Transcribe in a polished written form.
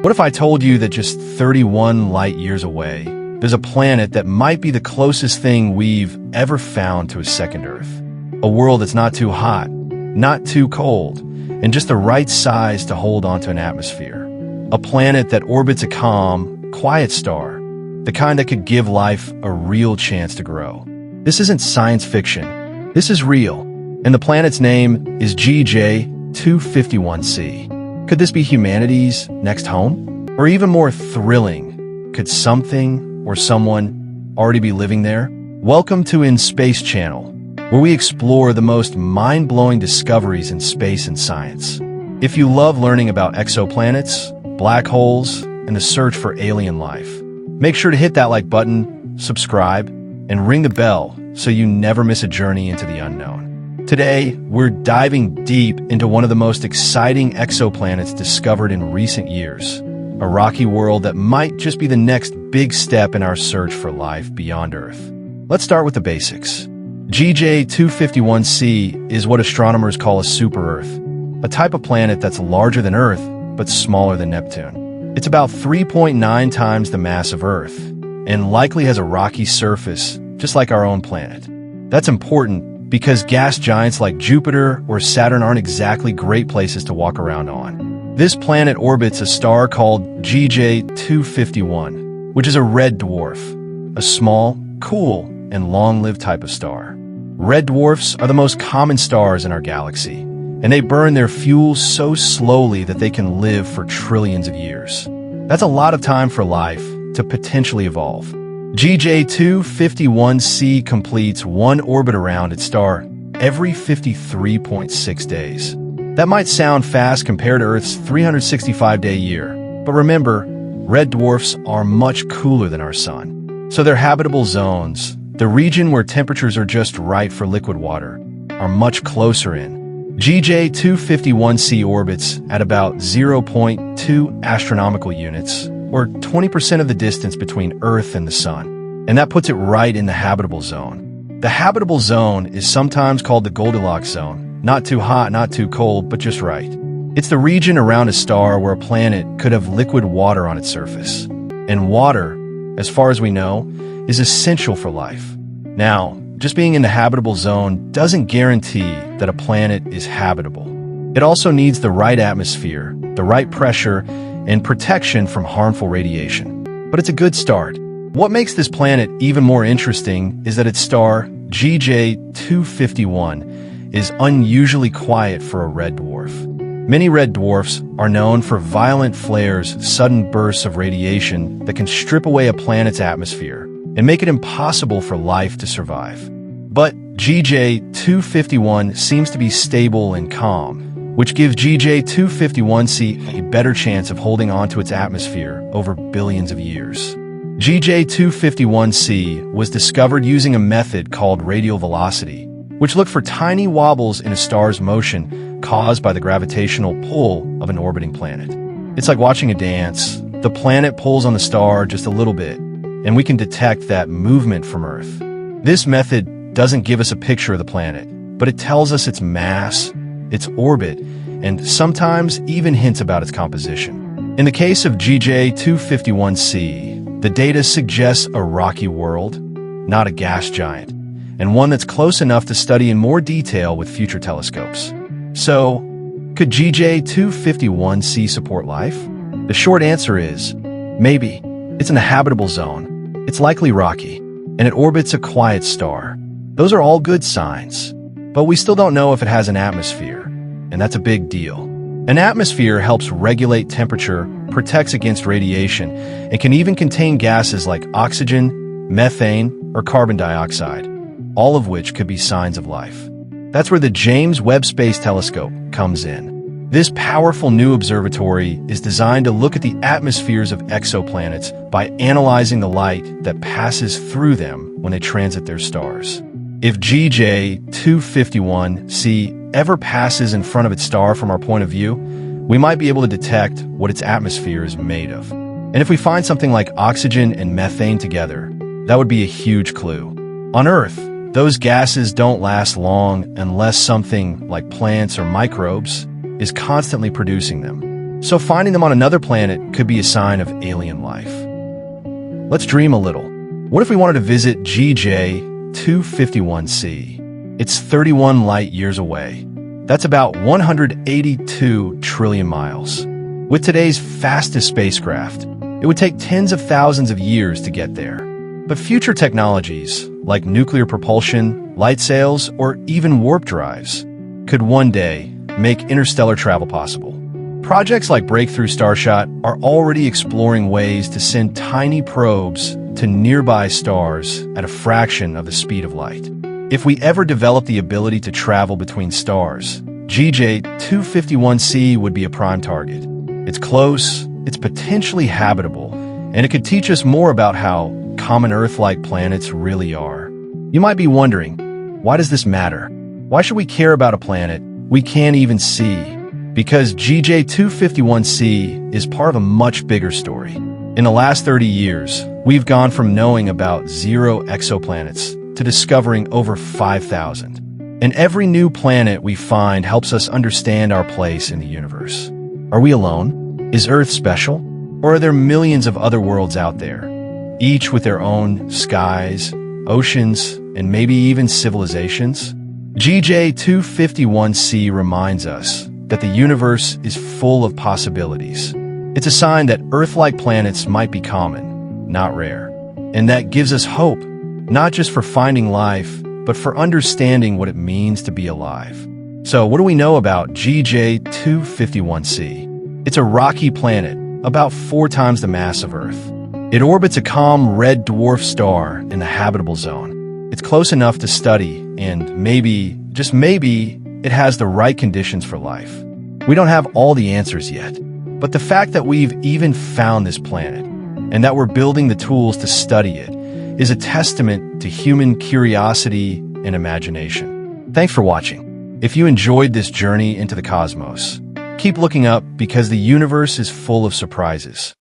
What if I told you that just 31 light years away, there's a planet that might be the closest thing we've ever found to a second Earth? A world that's not too hot, not too cold, and just the right size to hold onto an atmosphere. A planet that orbits a calm, quiet star, the kind that could give life a real chance to grow. This isn't science fiction. This is real. And the planet's name is GJ251c. Could this be humanity's next home? Or even more thrilling, could something or someone already be living there? Welcome to In Space Channel, where we explore the most mind-blowing discoveries in space and science. If you love learning about exoplanets, black holes, and the search for alien life, make sure to hit that like button, subscribe, and ring the bell so you never miss a journey into the unknown. Today, we're diving deep into one of the most exciting exoplanets discovered in recent years, a rocky world that might just be the next big step in our search for life beyond Earth. Let's start with the basics. GJ251c is what astronomers call a super-Earth, a type of planet that's larger than Earth but smaller than Neptune. It's about 3.9 times the mass of Earth, and likely has a rocky surface, just like our own planet. That's important because gas giants like Jupiter or Saturn aren't exactly great places to walk around on. This planet orbits a star called GJ251, which is a red dwarf, a small, cool, and long-lived type of star. Red dwarfs are the most common stars in our galaxy, and they burn their fuel so slowly that they can live for trillions of years. That's a lot of time for life to potentially evolve. GJ251c completes one orbit around its star every 53.6 days. That might sound fast compared to Earth's 365-day year, but remember, red dwarfs are much cooler than our sun. So their habitable zones, the region where temperatures are just right for liquid water, are much closer in. GJ251c orbits at about 0.2 astronomical units, or 20% of the distance between Earth and the Sun, and that puts it right in the habitable zone. The habitable zone is sometimes called the Goldilocks zone, not too hot, not too cold, but just right. It's the region around a star where a planet could have liquid water on its surface. And water, as far as we know, is essential for life. Now, just being in the habitable zone doesn't guarantee that a planet is habitable. It also needs the right atmosphere, the right pressure, and protection from harmful radiation. But it's a good start. What makes this planet even more interesting is that its star, GJ251, is unusually quiet for a red dwarf. Many red dwarfs are known for violent flares, sudden bursts of radiation that can strip away a planet's atmosphere and make it impossible for life to survive. But GJ251 seems to be stable and calm, which gives GJ251c a better chance of holding onto its atmosphere over billions of years. GJ251c was discovered using a method called radial velocity, which looked for tiny wobbles in a star's motion caused by the gravitational pull of an orbiting planet. It's like watching a dance. The planet pulls on the star just a little bit, and we can detect that movement from Earth. This method doesn't give us a picture of the planet, but it tells us its mass, its orbit, and sometimes even hints about its composition. In the case of GJ251c, the data suggests a rocky world, not a gas giant, and one that's close enough to study in more detail with future telescopes. So, could GJ251c support life? The short answer is, maybe. It's in a habitable zone, it's likely rocky, and it orbits a quiet star. Those are all good signs, but we still don't know if it has an atmosphere, and that's a big deal. An atmosphere helps regulate temperature, protects against radiation, and can even contain gases like oxygen, methane, or carbon dioxide, all of which could be signs of life. That's where the James Webb Space Telescope comes in. This powerful new observatory is designed to look at the atmospheres of exoplanets by analyzing the light that passes through them when they transit their stars. If GJ251c ever passes in front of its star from our point of view, we might be able to detect what its atmosphere is made of. And if we find something like oxygen and methane together, that would be a huge clue. On Earth, those gases don't last long unless something like plants or microbes is constantly producing them. So finding them on another planet could be a sign of alien life. Let's dream a little. What if we wanted to visit GJ251c? It's 31 light years away. That's about 182 trillion miles. With today's fastest spacecraft, it would take tens of thousands of years to get there. But future technologies, like nuclear propulsion, light sails, or even warp drives, could one day make interstellar travel possible. Projects like Breakthrough Starshot are already exploring ways to send tiny probes to nearby stars at a fraction of the speed of light. If we ever develop the ability to travel between stars, GJ251c would be a prime target. It's close, it's potentially habitable, and it could teach us more about how common Earth-like planets really are. You might be wondering, why does this matter? Why should we care about a planet we can't even see? Because GJ251c is part of a much bigger story. In the last 30 years, we've gone from knowing about 0 exoplanets to discovering over 5,000. And every new planet we find helps us understand our place in the universe. Are we alone? Is Earth special? Or are there millions of other worlds out there, each with their own skies, oceans, and maybe even civilizations? GJ251c reminds us that the universe is full of possibilities. It's a sign that Earth-like planets might be common, not rare. And that gives us hope, not just for finding life, but for understanding what it means to be alive. So what do we know about GJ251c? It's a rocky planet, about 4 times the mass of Earth. It orbits a calm red dwarf star in the habitable zone. It's close enough to study, and maybe, just maybe, it has the right conditions for life. We don't have all the answers yet, but the fact that we've even found this planet, and that we're building the tools to study it, is a testament to human curiosity and imagination. Thanks for watching. If you enjoyed this journey into the cosmos, keep looking up because the universe is full of surprises.